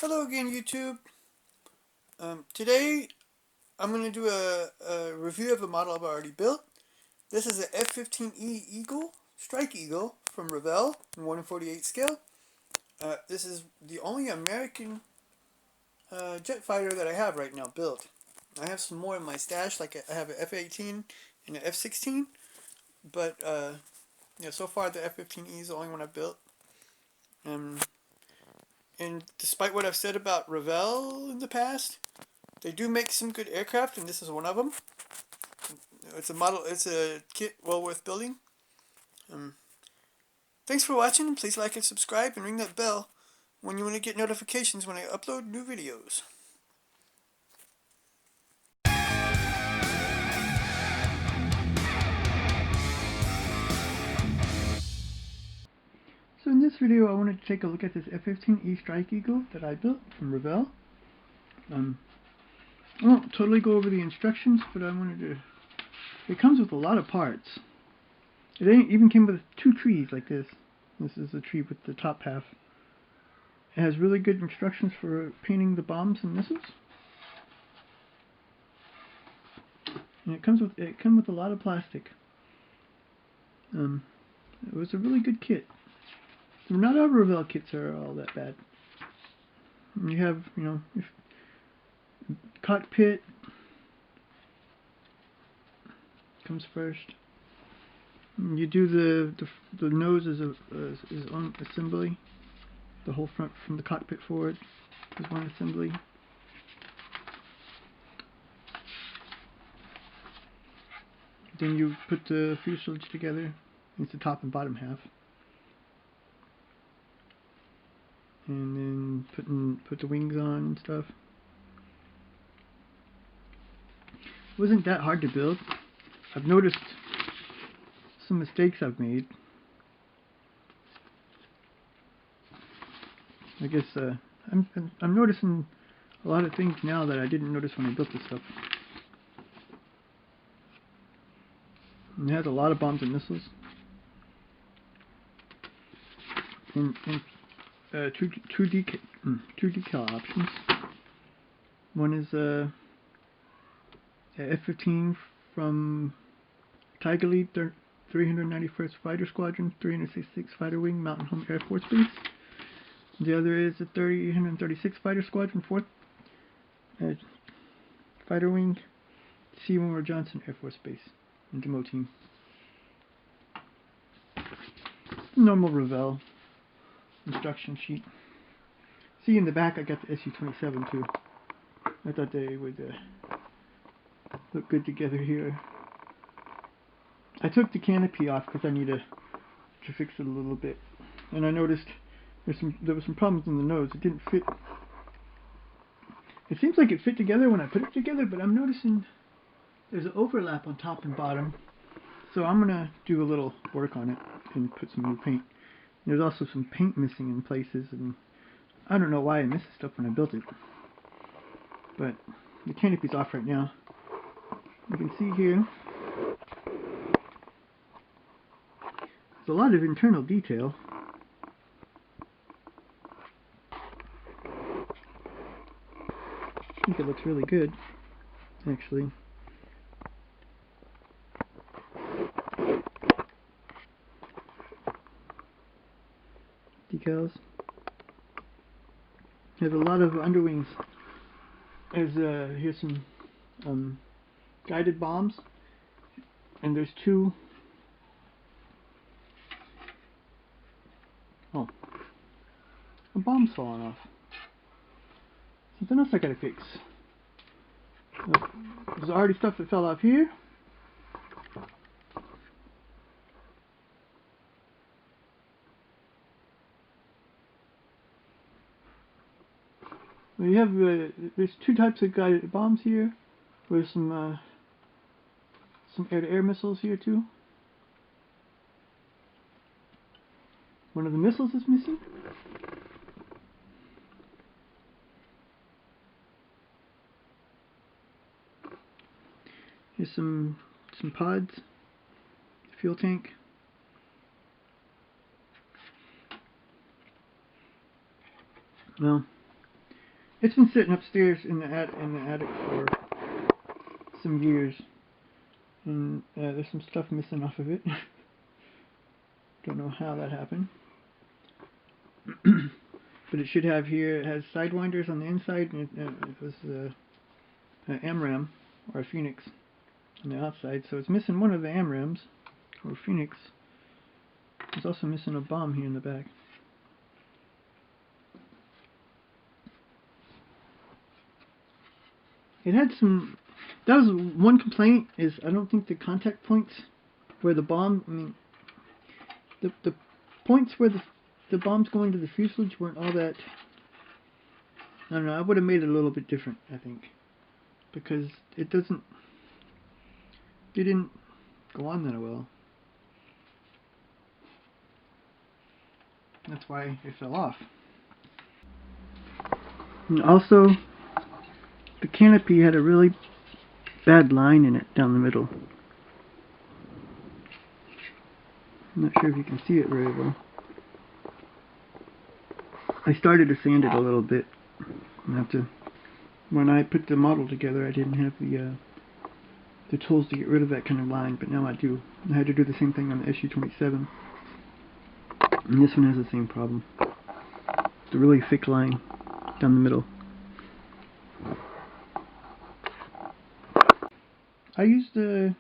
Hello again, YouTube. Today I'm going to do a review of a model I've already built. This is an F-15E Eagle, Strike Eagle from Revell in 1/48 scale. This is the only American jet fighter that I have right now built. I have some more in my stash, like I have an F-18 and an F-16, but yeah, so far the F-15E is the only one I've built. Um, and despite what I've said about Revell in the past, they do make some good aircraft, and this is one of them. It's a model. It's a kit well worth building. Um, Thanks for watching. Please like and subscribe, and ring that bell when you want to get notifications when I upload new videos. So in this video, I wanted to take a look at this F-15E Strike Eagle that I built from Revell. I won't totally go over the instructions, but I wanted to. It comes with a lot of parts. It even came with two trees like this. This is the tree with the top half. It has really good instructions for painting the bombs and missiles. And it comes with a lot of plastic. It was a really good kit. Not all Revell kits are all that bad. And you have, cockpit comes first. And you do the nose is on assembly. The whole front from the cockpit forward is one assembly. Then you put the fuselage together. It's the top and bottom half. And then put the wings on and stuff. It wasn't that hard to build. I've noticed some mistakes I've made. I guess I'm noticing a lot of things now that I didn't notice when I built this stuff. And it has a lot of bombs and missiles. And two decal options. One is F-15 from Tiger Lead 391st Fighter Squadron, 366 Fighter Wing, Mountain Home Air Force Base. The other is the 336 Fighter Squadron, 4th Fighter Wing, Seymour Johnson Air Force Base, and demo team. Normal Revell instruction sheet. See, in the back I got the SU-27 too. I thought they would look good together here. I took the canopy off because I need to fix it a little bit, and I noticed there were some problems in the nose. It didn't fit. It seems like it fit together when I put it together, but I'm noticing there's an overlap on top and bottom. So I'm gonna do a little work on it and put some new paint. There's also some paint missing in places, and I don't know why I missed stuff when I built it. But the canopy's off right now. You can see here there's a lot of internal detail. I think it looks really good, actually. Decals. There's a lot of underwings. Here's some guided bombs, and there's two. Oh, a bomb's falling off. Something else I gotta fix. There's already stuff that fell off here. We have there's two types of guided bombs here. There's some air-to-air missiles here too. One of the missiles is missing. Here's some pods, fuel tank. Well, It's been sitting upstairs in the attic for some years, and there's some stuff missing off of it. Don't know how that happened. But it should have here, it has sidewinders on the inside, and it was an MRAM, or a Phoenix, on the outside, so it's missing one of the MRAMs, or Phoenix. It's also missing a bomb here in the back. It had some, that was one complaint, is I don't think the contact points where the bomb, I mean, the points where the bomb's going to the fuselage weren't all that, I don't know, I would have made it a little bit different, I think, because it didn't go on that well. That's why it fell off. And also, the canopy had a really bad line in it down the middle. I'm not sure if you can see it very well. I started to sand it a little bit. When I put the model together, I didn't have the tools to get rid of that kind of line, but now I do. I had to do the same thing on the SU-27. And this one has the same problem. It's a really thick line down the middle. I used a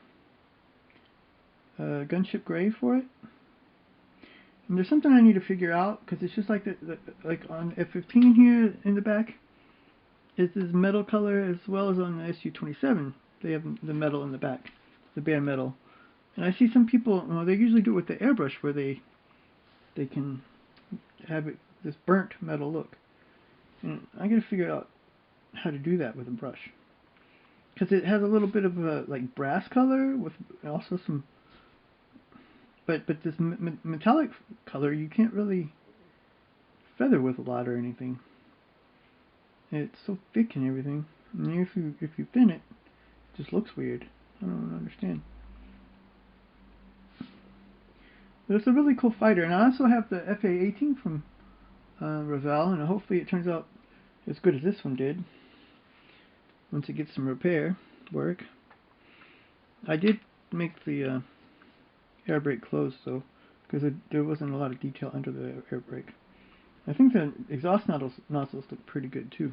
gunship gray for it. And there's something I need to figure out, because it's just like like on F-15 here in the back. It's this metal color, as well as on the SU-27. They have the metal in the back, the bare metal. And I see some people, well, they usually do it with the airbrush, where they can have it, this burnt metal look. And I gotta figure out how to do that with a brush, because it has a little bit of a like brass color with also some, but this metallic color you can't really feather with a lot or anything. And it's so thick and everything. And if you thin it, it just looks weird. I don't understand. But it's a really cool fighter, and I also have the FA-18 from Revell, and hopefully it turns out as good as this one did once it gets some repair work. I did make the air brake close, though, because there wasn't a lot of detail under the air brake. I think the exhaust nozzles look pretty good too.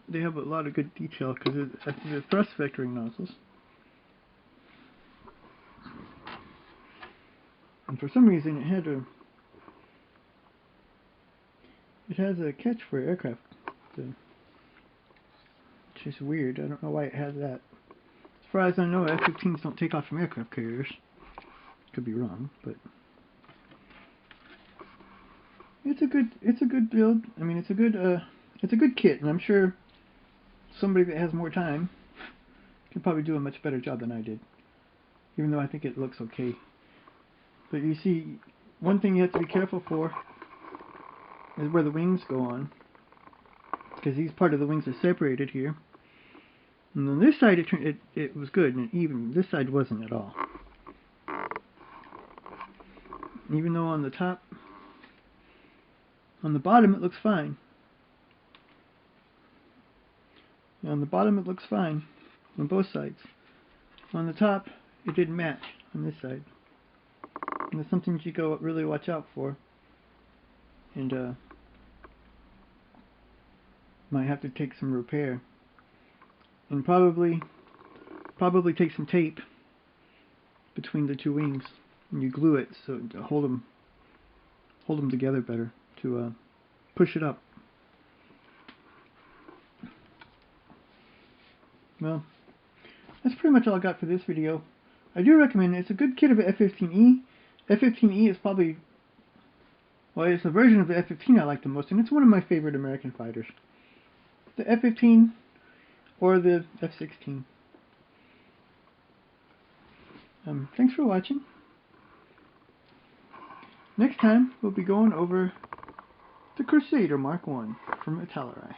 They have a lot of good detail because they're thrust vectoring nozzles. And for some reason it has a catch for aircraft, which is weird. I don't know why it has that. As far as I know, F-15s don't take off from aircraft carriers. Could be wrong, but it's a good build. I mean, it's a good kit, and I'm sure somebody that has more time can probably do a much better job than I did, even though I think it looks okay. But you see, one thing you have to be careful for is where the wings go on, because these part of the wings are separated here. And on this side it was good, and even this side wasn't at all. Even though on the top, on the bottom it looks fine. On the bottom it looks fine on both sides. On the top it didn't match on this side. And it's something you go really watch out for. And might have to take some repair. And probably take some tape between the two wings, and you glue it so to hold them together better, to push it up. Well, that's pretty much all I got for this video. I do recommend it. It's a good kit of an F-15E. F-15E is probably, well, it's the version of the F-15 I like the most, and it's one of my favorite American fighters. The F-15 or the F-16. Thanks for watching. Next time, we'll be going over the Crusader Mark I from Italeri.